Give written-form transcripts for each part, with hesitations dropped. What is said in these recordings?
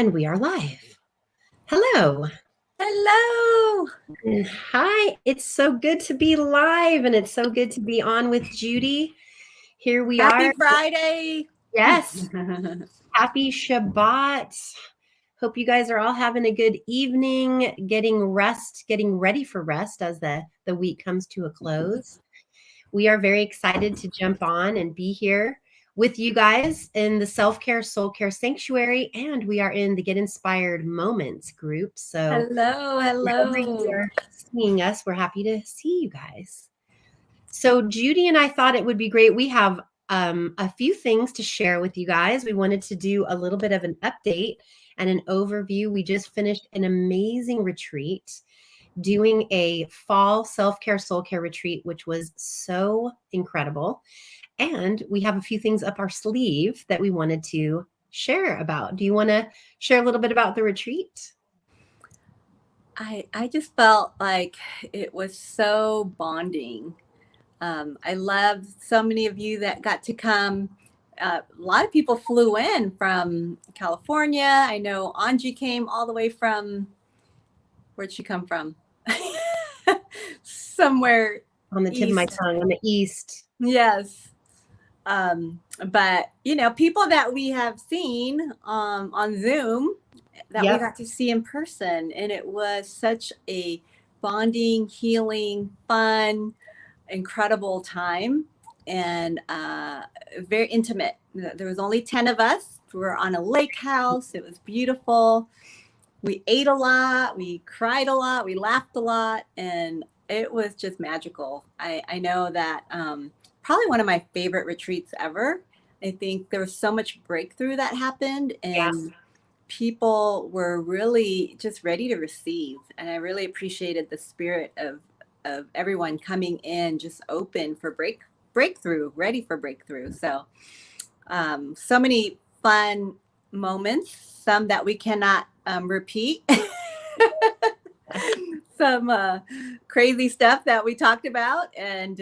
And we are live. Hello. Hello. And hi. It's so good to be live and it's so good to be on with Judy. Here we Happy are. Friday. Yes. Happy Shabbat. Hope you guys are all having a good evening, getting ready for rest as the week comes to a close. We are very excited to jump on and be here with you guys in the Self-Care Soul Care Sanctuary, and we are in the Get Inspired Moments group. So wherever you Hello. are seeing us, we're happy to see you guys. So Judy and I thought it would be great. We have a few things to share with you guys. We wanted to do a little bit of an update and an overview. We just finished an amazing retreat doing a fall self-care soul care retreat, which was so incredible. And we have a few things up our sleeve that we wanted to share about. Do you want to share a little bit about the retreat? I just felt like it was so bonding. I love so many of you that got to come. A lot of people flew in from California. I know Angie came all the way from, where'd she come from? Somewhere On the tip of my east. tongue, on the east. Yes. But people that we have seen on Zoom that we got to see in person, and it was such a bonding, healing, fun, incredible time, and very intimate. There was only 10 of us. We were on a lake house. It was beautiful. We ate a lot, we cried a lot, we laughed a lot, and it was just magical. I know that probably one of my favorite retreats ever. I think there was so much breakthrough that happened, and people were really just ready to receive. And I really appreciated the spirit of everyone coming in just open for breakthrough, ready for breakthrough. So so many fun moments, some that we cannot repeat. Some crazy stuff that we talked about, and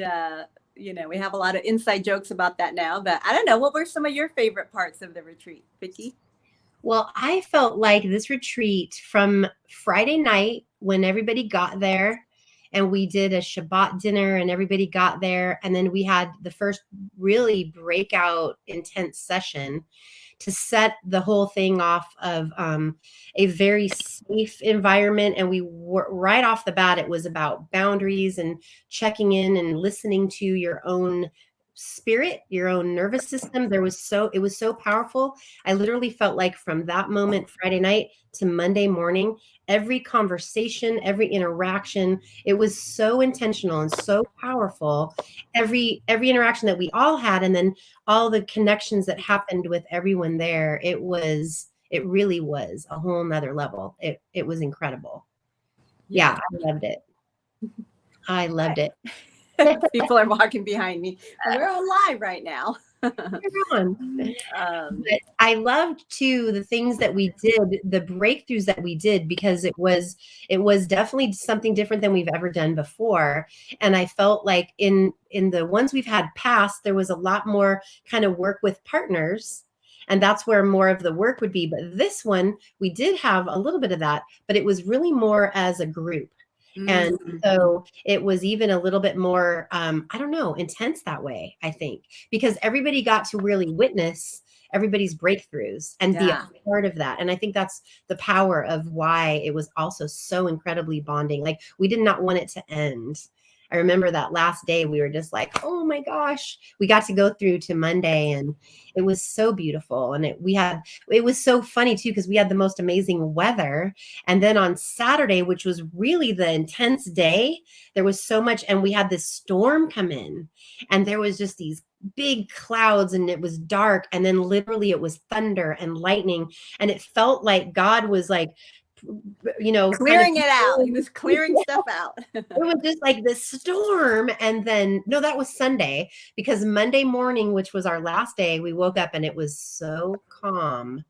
we have a lot of inside jokes about that now. But I don't know, what were some of your favorite parts of the retreat, Vicki? Well, I felt like this retreat from Friday night when everybody got there and we did a Shabbat dinner and everybody got there. And then we had the first really breakout intense session to set the whole thing off of a very safe environment. And we were right off the bat, it was about boundaries and checking in and listening to your own spirit, your own nervous system. It was so powerful. I literally felt like from that moment, Friday night to Monday morning, every conversation, every interaction, it was so intentional and so powerful. Every interaction that we all had, and then all the connections that happened with everyone there, it really was a whole nother level. It was incredible. Yeah, I loved it. I loved it. People are walking behind me. We're on live right now. But I loved too the things that we did, the breakthroughs that we did, because it was definitely something different than we've ever done before. And I felt like in the ones we've had past, there was a lot more kind of work with partners. And that's where more of the work would be. But this one, we did have a little bit of that, but it was really more as a group. And so it was even a little bit more, I don't know, intense that way, I think, because everybody got to really witness everybody's breakthroughs and be a part of that. And I think that's the power of why it was also so incredibly bonding. Like, we did not want it to end. I remember that last day we were just like, oh my gosh, we got to go through to Monday and it was so beautiful. And it was so funny too, because we had the most amazing weather. And then on Saturday, which was really the intense day, there was so much, and we had this storm come in and there was just these big clouds and it was dark. And then literally it was thunder and lightning. And it felt like God was like, clearing it out. He was clearing stuff out. It was just like this storm. And then, no, that was Sunday, because Monday morning, which was our last day, we woke up and it was so calm.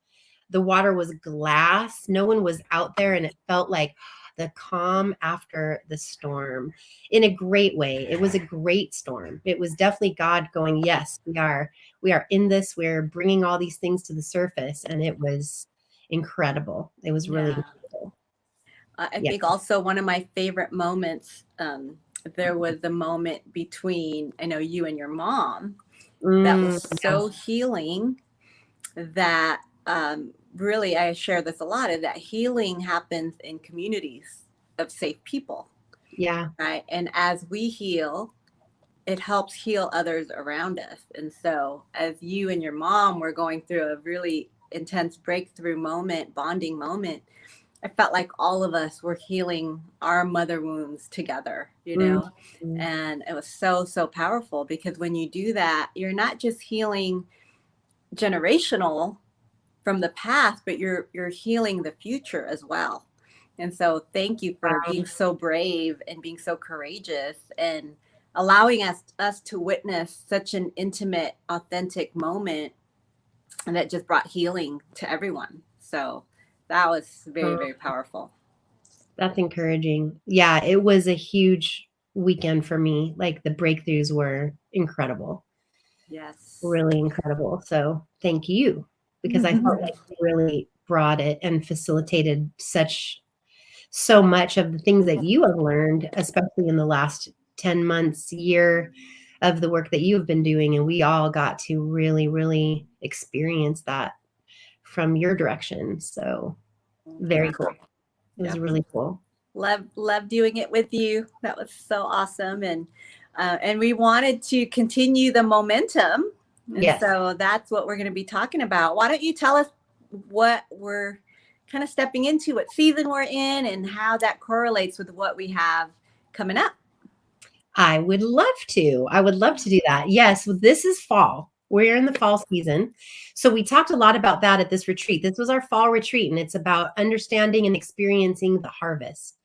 The water was glass. No one was out there. And it felt like the calm after the storm in a great way. It was a great storm. It was definitely God going, yes, we are in this. We're bringing all these things to the surface. And it was incredible. It was really incredible. I think also one of my favorite moments, there was the moment between, I know you and your mom, that was so healing that really, I share this a lot, of that healing happens in communities of safe people. Yeah. Right. And as we heal, it helps heal others around us. And so as you and your mom were going through a really intense breakthrough moment, bonding moment, I felt like all of us were healing our mother wounds together, you know, and it was so, so powerful, because when you do that, you're not just healing generational from the past, but you're healing the future as well. And so thank you for being so brave and being so courageous and allowing us to witness such an intimate, authentic moment, and that just brought healing to everyone. So that was very, very powerful. That's encouraging. Yeah, it was a huge weekend for me. Like, the breakthroughs were incredible. Yes. Really incredible. So thank you, because I felt like you really brought it and facilitated so much of the things that you have learned, especially in the last 10 months, year of the work that you have been doing. And we all got to really, really experience that from your direction. So very cool. It was really cool. Love doing it with you. That was so awesome. And we wanted to continue the momentum. And so that's what we're going to be talking about. Why don't you tell us what we're kind of stepping into, what season we're in, and how that correlates with what we have coming up? I would love to. I would love to do that. Yes, this is fall. We're in the fall season. So we talked a lot about that at this retreat. This was our fall retreat, and it's about understanding and experiencing the harvest.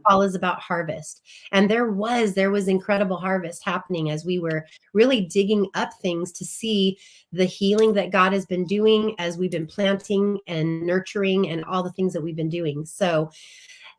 Fall is about harvest. And there was incredible harvest happening as we were really digging up things to see the healing that God has been doing as we've been planting and nurturing and all the things that we've been doing. So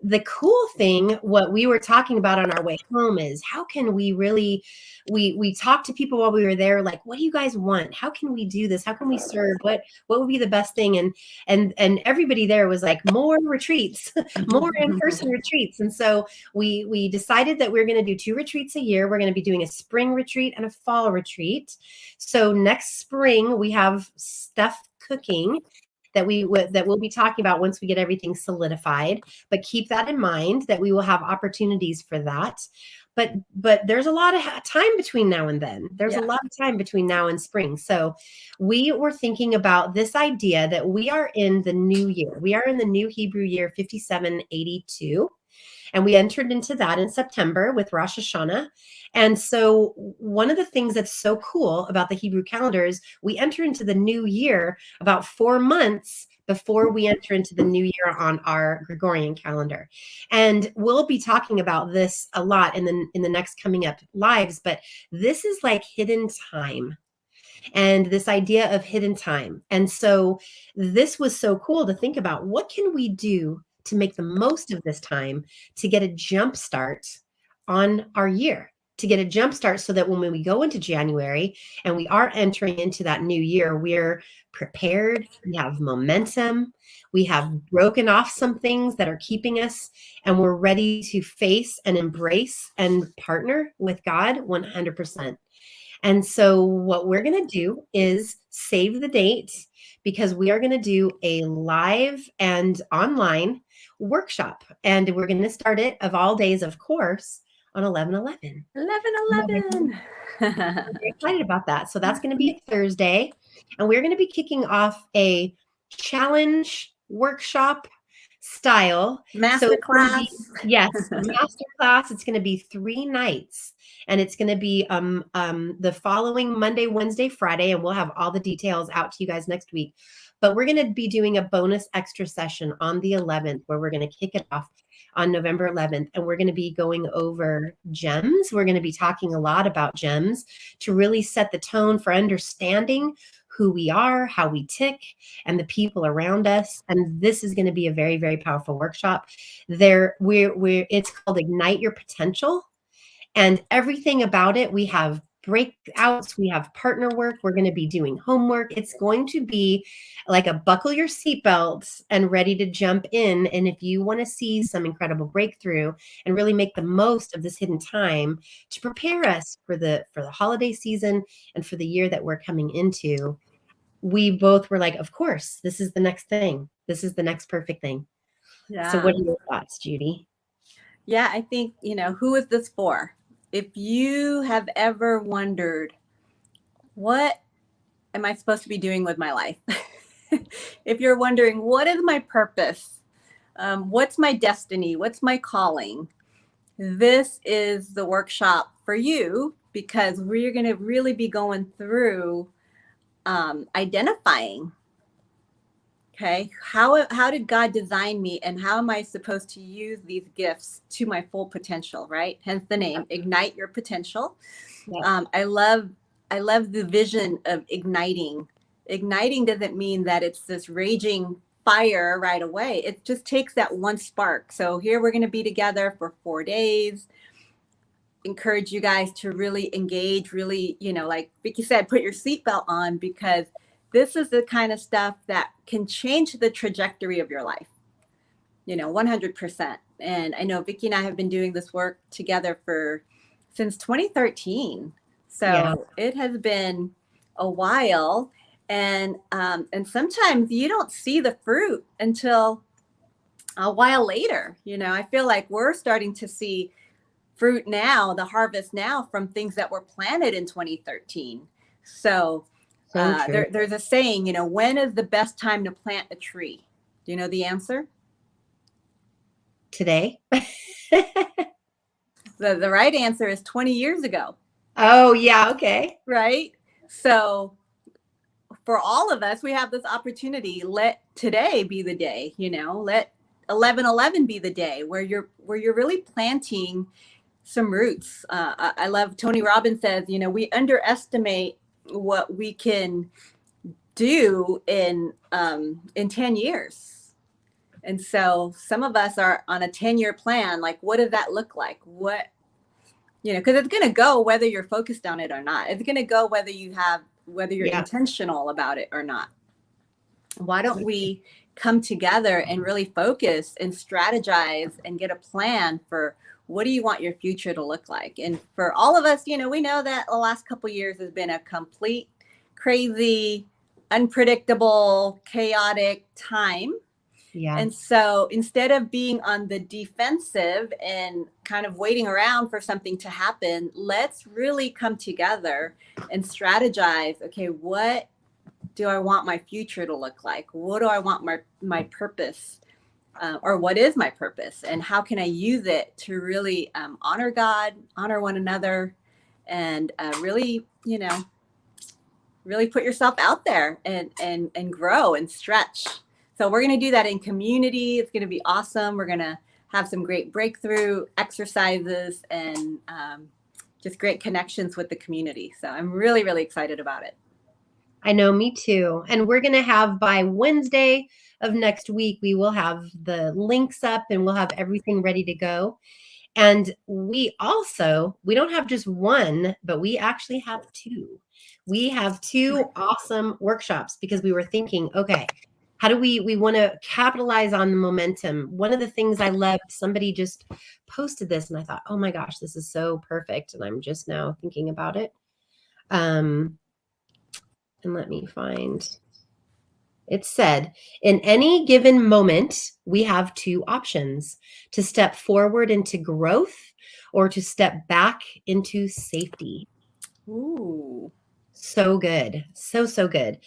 the cool thing, what we were talking about on our way home, is how can we really, we talked to people while we were there, like, what do you guys want? How can we do this? How can we serve? What would be the best thing? And everybody there was like, more retreats, more in-person retreats. And so we decided that we're going to do 2 retreats a year. We're going to be doing a spring retreat and a fall retreat. So next spring we have stuff cooking that we'll be talking about once we get everything solidified. But keep that in mind, that we will have opportunities for that. But there's a lot of time between now and then. There's a lot of time between now and spring. So we were thinking about this idea that we are in the new year. We are in the new Hebrew year 5782. And we entered into that in September with Rosh Hashanah. And so one of the things that's so cool about the Hebrew calendar is we enter into the new year about 4 months before we enter into the new year on our Gregorian calendar. And we'll be talking about this a lot in the next coming up lives, but this is like hidden time. And this idea of hidden time. And so this was so cool to think about, what can we do to make the most of this time, to get a jump start on our year, to get a jump start so that when we go into January and we are entering into that new year, we're prepared, we have momentum, we have broken off some things that are keeping us, and we're ready to face and embrace and partner with God 100%. And so what we're going to do is save the date, because we are going to do a live and online workshop. And we're going to start it, of all days, of course, on 11/11. 11/11. I'm very excited about that. So that's going to be a Thursday. And we're going to be kicking off a challenge workshop style masterclass. Yes, masterclass. It's going to be 3 nights, and it's going to be the following Monday, Wednesday, Friday, and we'll have all the details out to you guys next week. But we're going to be doing a bonus extra session on the 11th, where we're going to kick it off on November 11th, and we're going to be going over gems. We're going to be talking a lot about gems to really set the tone for understanding who we are, how we tick, and the people around us. And this is going to be a very, very powerful workshop. It's called Ignite Your Potential. And everything about it, we have breakouts, we have partner work, we're going to be doing homework. It's going to be like a buckle your seatbelts and ready to jump in. And if you want to see some incredible breakthrough and really make the most of this hidden time to prepare us for the holiday season and for the year that we're coming into, we both were like, of course, this is the next thing. This is the next perfect thing. Yeah. So what are your thoughts, Judy? Yeah, I think, who is this for? If you have ever wondered, what am I supposed to be doing with my life? If you're wondering, what is my purpose? What's my destiny? What's my calling? This is the workshop for you, because we're going to really be going through identifying, okay, how did God design me, and how am I supposed to use these gifts to my full potential, right? Hence the name, Ignite Your Potential. Yeah. I love the vision of igniting. Igniting doesn't mean that it's this raging fire right away. It just takes that one spark. So here we're going to be together for 4 days. Encourage you guys to really engage, really, like Vicki said, put your seatbelt on, because this is the kind of stuff that can change the trajectory of your life, 100%. And I know Vicki and I have been doing this work together since 2013. So yeah. It has been a while. And sometimes you don't see the fruit until a while later. I feel like we're starting to see fruit now, the harvest now, from things that were planted in 2013. So there's a saying, when is the best time to plant a tree? Do you know the answer? Today. The right answer is 20 years ago. Oh, yeah. Okay. Right. So for all of us, we have this opportunity. Let today be the day, let 11/11 be the day where you're really planting some roots. I love Tony Robbins says, we underestimate what we can do in 10 years. And so some of us are on a 10-year plan. Like, what does that look like? What, because it's going to go whether you're focused on it or not. It's going to go whether you're intentional about it or not. Why don't we come together and really focus and strategize and get a plan for what do you want your future to look like? And for all of us, we know that the last couple of years has been a complete, crazy, unpredictable, chaotic time. Yeah. And so instead of being on the defensive and kind of waiting around for something to happen, let's really come together and strategize. Okay, what do I want my future to look like? What do I want my purpose, or what is my purpose, and how can I use it to really honor God, honor one another, and really, really put yourself out there and grow and stretch. So we're going to do that in community. It's going to be awesome. We're going to have some great breakthrough exercises and just great connections with the community. So I'm really, really excited about it. I know, me too. And we're going to have, by Wednesday of next week, we will have the links up and we'll have everything ready to go. And we don't have just one, but we actually have two. We have two awesome workshops, because we were thinking, okay, how do we want to capitalize on the momentum? One of the things I loved, somebody just posted this and I thought, oh my gosh, this is so perfect. And I'm just now thinking about it. And let me find, it said, in any given moment, we have two options: to step forward into growth or to step back into safety. Ooh. So good. So good.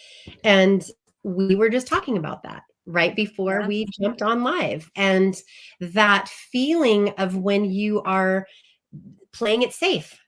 And we were just talking about that right before we jumped on live. And that feeling of when you are playing it safe,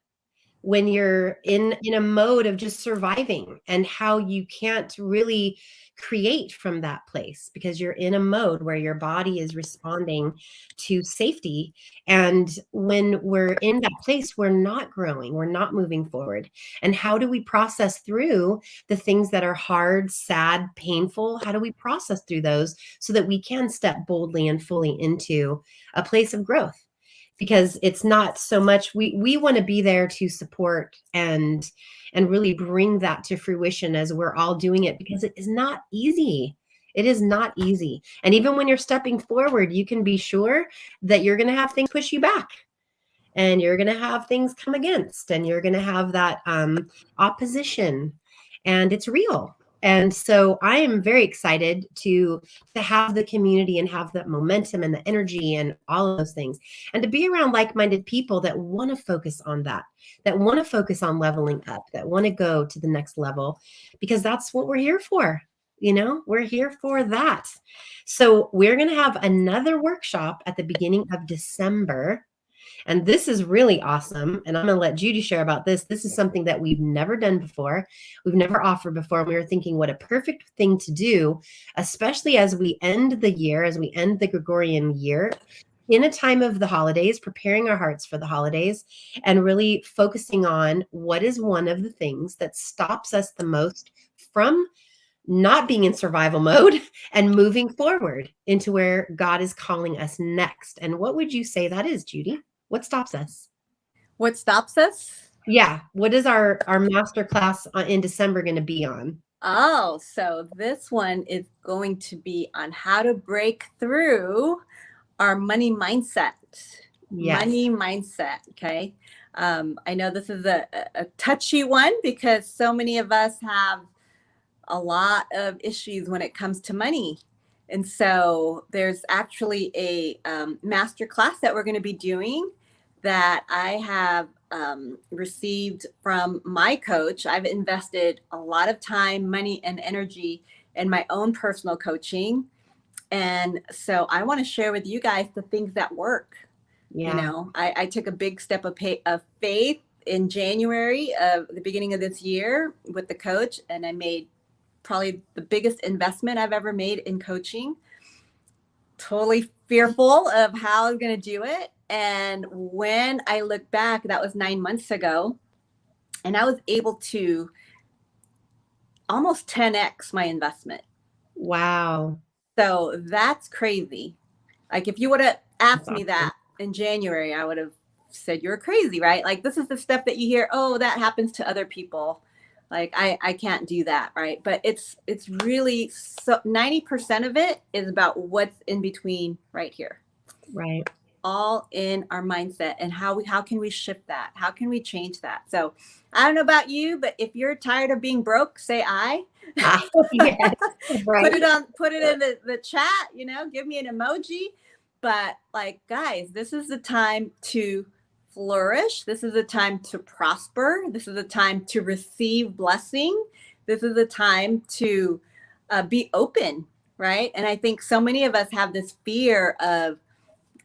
when you're in a mode of just surviving, and how you can't really create from that place because you're in a mode where your body is responding to safety. And when we're in that place, we're not growing, we're not moving forward. And how do we process through the things that are hard, sad, painful? How do we process through those so that we can step boldly and fully into a place of growth? because it's not so much, we want to be there to support and really bring that to fruition as we're all doing it, because it is not easy. It is not easy. And even when you're stepping forward, you can be sure that you're going to have things push you back, and you're going to have things come against, and you're going to have that opposition, and it's real. And so I am very excited to have the community and have that momentum and the energy and all of those things, and to be around like-minded people that want to focus on that want to focus on leveling up, that want to go to the next level, because that's what we're here for. You know, we're here for that. So we're going to have another workshop at the beginning of December. And this is really awesome. And I'm going to let Judy share about this. This is something that we've never done before. We've never offered before. And we were thinking what a perfect thing to do, especially as we end the year, as we end the Gregorian year, in a time of the holidays, preparing our hearts for the holidays, and really focusing on what is one of the things that stops us the most from not being in survival mode and moving forward into where God is calling us next. And what would you say that is, Judy? What stops us? What stops us? Yeah. What is our master class in December going to be on? Oh, so this one is going to be on how to break through our money mindset. Yes. Money mindset. Okay. I know this is a touchy one because so many of us have a lot of issues when it comes to money. And so there's actually a master class that we're going to be doing that I have received from my coach. I've invested a lot of time, money, and energy in my own personal coaching. And so I want to share with you guys the things that work. Yeah. You know, I took a big step of faith in January of the beginning of this year with the coach, and I made probably the biggest investment I've ever made in coaching. Totally fearful of how I was going to do it. And when I look back, that was 9 months ago, and I was able to almost 10x my investment. Wow. So that's crazy. Like if you would have asked me that in January, I would have said, you're crazy, right? Like this is the stuff that you hear, oh, that happens to other people. Like I can't do that, right? But it's really, so 90% of it is about what's in between right here. Right. All in our mindset, and how can we shift that? How can we change that? So I don't know about you, but if you're tired of being broke, say I. Yes, right. Put it in the chat, you know, give me an emoji. But like, guys, this is the time to flourish. This is a time to prosper. This is a time to receive blessing. This is a time to be open, right? And I think so many of us have this fear of,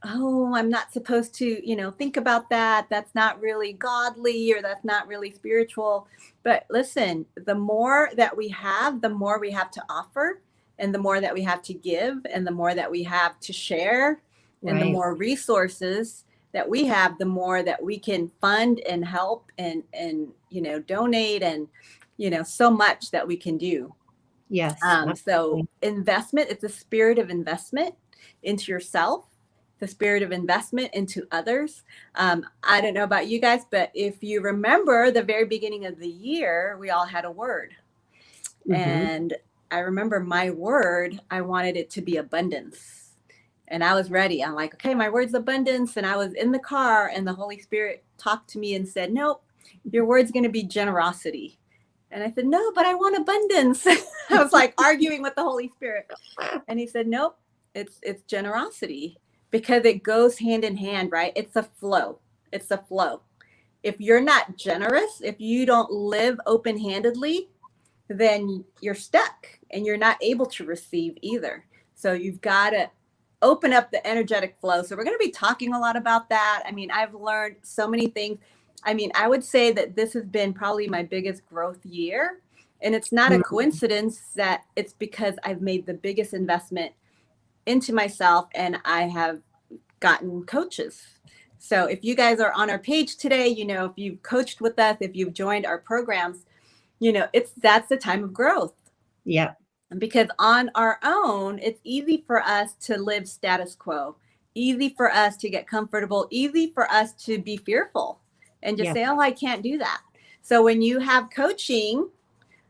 oh, I'm not supposed to, you know, think about that. That's not really godly, or that's not really spiritual. But listen, the more that we have, the more we have to offer, and the more that we have to give, and the more that we have to share, and the more resources that we have, the more that we can fund and help and you know, donate, and you know, so much that we can do. Yes. So investment, it's a spirit of investment into yourself, the spirit of investment into others. I don't know about you guys, but if you remember the very beginning of the year, we all had a word. Mm-hmm. And I remember my word, I wanted it to be abundance. And I was ready. I'm like, okay, my word's abundance. And I was in the car, and the Holy Spirit talked to me and said, nope, your word's going to be generosity. And I said, no, but I want abundance. I was like arguing with the Holy Spirit. And he said, nope, it's generosity, because it goes hand in hand, right? It's a flow. It's a flow. If you're not generous, if you don't live open-handedly, then you're stuck and you're not able to receive either. So you've got to open up the energetic flow. So we're going to be talking a lot about that. I mean, I've learned so many things. I mean, I would say that this has been probably my biggest growth year. And it's not a coincidence that it's because I've made the biggest investment into myself, and I have gotten coaches. So if you guys are on our page today, you know, if you've coached with us, if you've joined our programs, you know, that's the time of growth. Yeah. Because on our own, it's easy for us to live status quo. easy for us to get comfortable, easy for us to be fearful and just say, oh, I can't do that. So when you have coaching,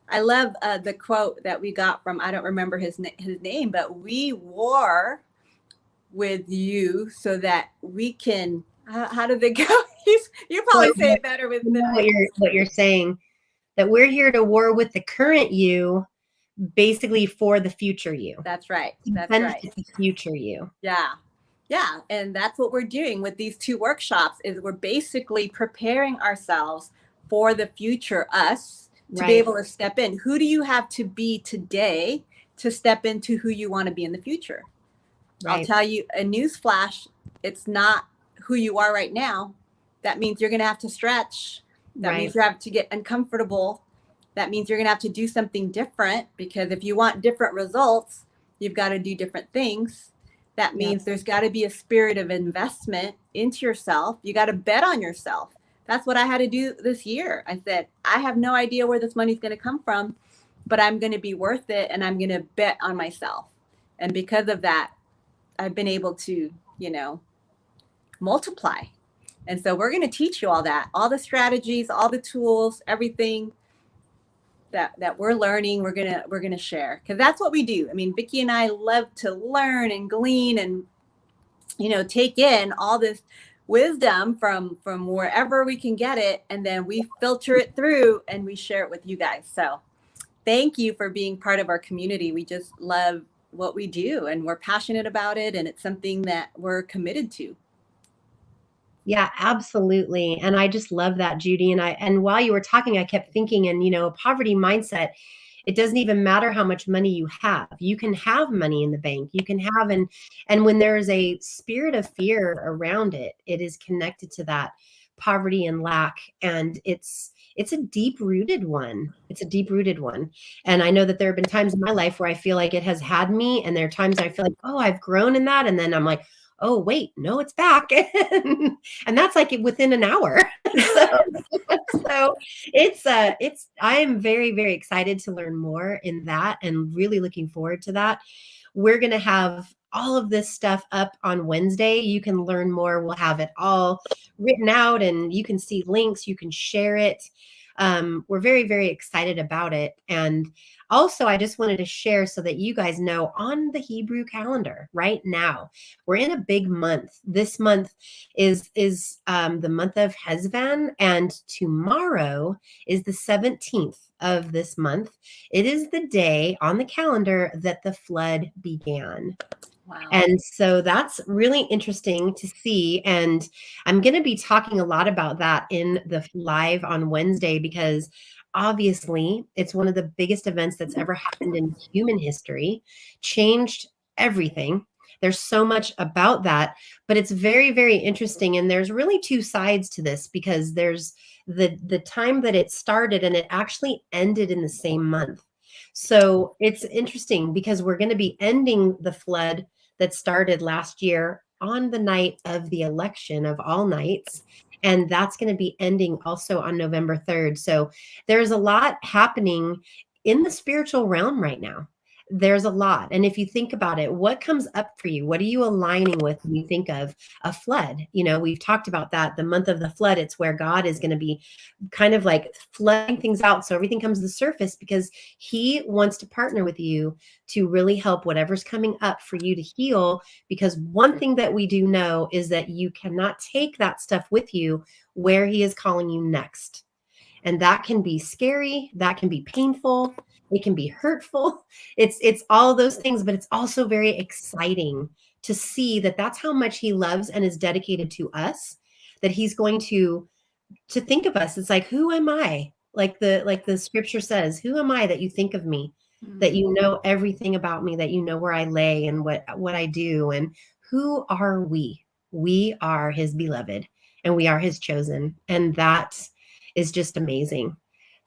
I love the quote that we got from, I don't remember his name, but we war with you so that we can, how did it go? You probably say it better with what you're saying, that we're here to war with the current you, basically for the future you. That's right. That's right. The future you. Yeah. Yeah. And that's what we're doing with these 2 workshops, is we're basically preparing ourselves for the future us to be able to step in. Who do you have to be today to step into who you want to be in the future? I'll tell you a news flash. It's not who you are right now. That means you're going to have to stretch. That means you have to get uncomfortable. That means you're going to have to do something different, because if you want different results, you've got to do different things. That means there's got to be a spirit of investment into yourself. You got to bet on yourself. That's what I had to do this year. I said, I have no idea where this money's going to come from, but I'm going to be worth it, and I'm going to bet on myself. And because of that, I've been able to, multiply. And so we're going to teach you all that, all the strategies, all the tools, everything that we're learning, we're going to share, because that's what we do. I mean, Vicki and I love to learn and glean and, take in all this wisdom from wherever we can get it. And then we filter it through and we share it with you guys. So thank you for being part of our community. We just love what we do, and we're passionate about it, and it's something that we're committed to. Yeah, absolutely. And I just love that, Judy. And while you were talking, I kept thinking, and a poverty mindset, it doesn't even matter how much money you have. You can have money in the bank. You can have, and when there is a spirit of fear around it, it is connected to that poverty and lack. And it's a deep-rooted one. It's a deep-rooted one. And I know that there have been times in my life where I feel like it has had me, and there are times I feel like, oh, I've grown in that. And then I'm like, oh, wait, no, it's back. And that's like within an hour. So I am very, very excited to learn more in that, and really looking forward to that. We're going to have all of this stuff up on Wednesday. You can learn more. We'll have it all written out, and you can see links. You can share it. We're very, very excited about it. And also, I just wanted to share so that you guys know, on the Hebrew calendar right now, we're in a big month. This month is the month of Hezvan, and tomorrow is the 17th of this month. It is the day on the calendar that the flood began. Wow. And so that's really interesting to see. And I'm going to be talking a lot about that in the live on Wednesday, because obviously it's one of the biggest events that's ever happened in human history, changed everything. There's so much about that, but it's very, very interesting. And there's really 2 sides to this, because there's the time that it started, and it actually ended in the same month. So it's interesting, because we're going to be ending the flood that started last year on the night of the election of all nights. And that's going to be ending also on November 3rd. So there's a lot happening in the spiritual realm right now. There's a lot. And if you think about it, what comes up for you? What are you aligning with when you think of a flood? We've talked about that. The month of the flood, it's where God is going to be kind of like flooding things out, so everything comes to the surface, because he wants to partner with you to really help whatever's coming up for you to heal. Because one thing that we do know is that you cannot take that stuff with you where he is calling you next. And that can be scary. That can be painful. It can be hurtful. It's all those things, but it's also very exciting to see that that's how much he loves and is dedicated to us, that he's going to think of us. It's like, who am I? Like the scripture says, who am I that you think of me, that you know everything about me, that you know where I lay and what I do, and who are we? We are his beloved, and we are his chosen. And that is just amazing.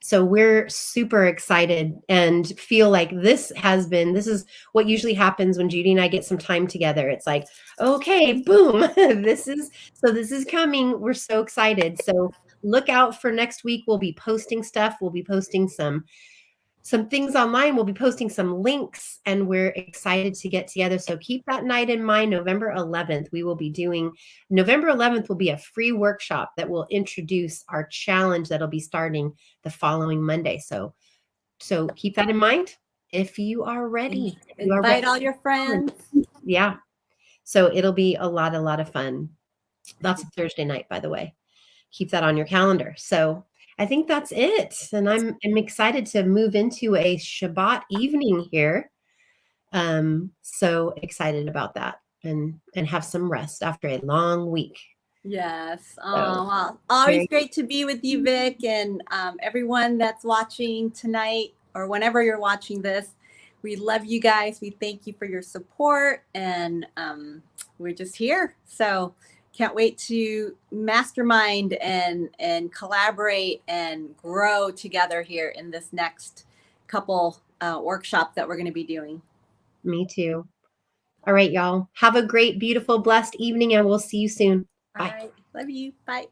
So we're super excited and feel like this is what usually happens when Judy and I get some time together. It's like, okay, boom, this is coming. We're so excited. So look out for next week. We'll be posting stuff. We'll be posting some some things online. We'll be posting some links, and we're excited to get together. So keep that night in mind. November 11th, we will be doing, November 11th will be a free workshop that will introduce our challenge that'll be starting the following Monday. So keep that in mind if you are ready. Invite all your friends. Yeah. So it'll be a lot of fun. That's a Thursday night, by the way. Keep that on your calendar. So I think that's it. And I'm excited to move into a Shabbat evening here. So excited about that and have some rest after a long week. Yes. Oh, well, always great to be with you, Vic, and everyone that's watching tonight or whenever you're watching this. We love you guys. We thank you for your support, and we're just here. So can't wait to mastermind and collaborate and grow together here in this next couple workshops that we're going to be doing. Me too. All right, y'all. Have a great, beautiful, blessed evening, and we'll see you soon. Bye. All right. Love you. Bye.